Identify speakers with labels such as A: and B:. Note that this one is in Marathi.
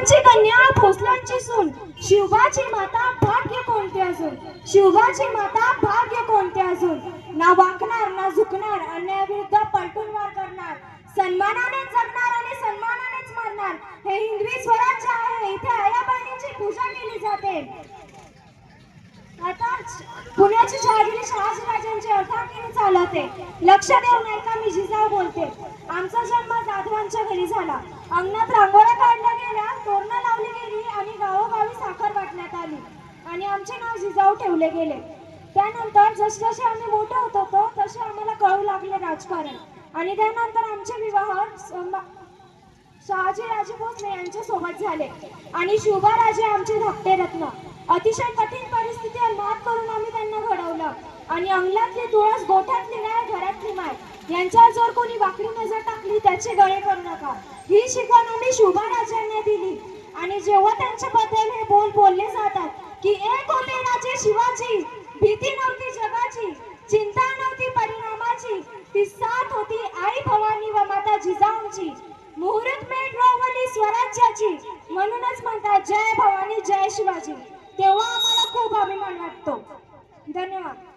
A: शिवबांची कन्या भोसल्यांची सून, शिवबाची माता भाग्य कोणते अजून, शिवबाची माता भाग्य कोणते अजून. ना वाकणार ना झुकणार, अन्यायाविरुद्ध पलटून वार करणार, सन्मानाने जगणार आणि सन्मानानेच मरणार. हे हिंदवी स्वराज्य आहे, इथे आया बहिणींची पूजा केली जाते. आता पुण्याची जहागिरी शहाजीराजांची अर्थाकीने चालते. लक्ष देऊ नाही का, मी जिजाऊ बोलते. आमचा जन्म जाधवांच्या घरी झाला. अंगणात रांगोळ्या काढल्या गेल्या, तोरणं लावली गेली आणि गावोगावी साखर वाटण्यात आली आणि आमचे नाव जिजाऊ ठेवले गेले. त्यानंतर जसजसे आम्ही मोठे होत होतो तसे आम्हाला कळू लागले राजकारण आणि त्यानंतर आमचे विवाह शहाजीराजे भोसले यांच्या सोबत झाले आणि शिवबाराजे आमचे धाकटे रत्न. अतिशय कठीण परिस्थितीवर मात करून आम्ही त्यांना घडवलं आणि अंगणातली तुळस गोठ्यातली नाही घरातली माय, यांच्यावर जर कोणी वाकडी नजर टाकली त्याचे गळे करू नका, ही शिकवण आम्ही शिवबाराजांना दिली. आणि जेव्हा त्यांच्याबद्दल हे बोल बोलले जातात की एक होते राजे शिवाजी, भीती नव्हती जगाची, चिंता नव्हती परिणामाची, ती साथ होती आई भवानी व माता जिजाऊंची, मुहूर्त मेढ रोवली स्वराज्याची, म्हणूनच म्हणतात जय भवानी जय शिवाजी. तेव्हा आम्हाला खूप अभिमान वाटतो. धन्यवाद.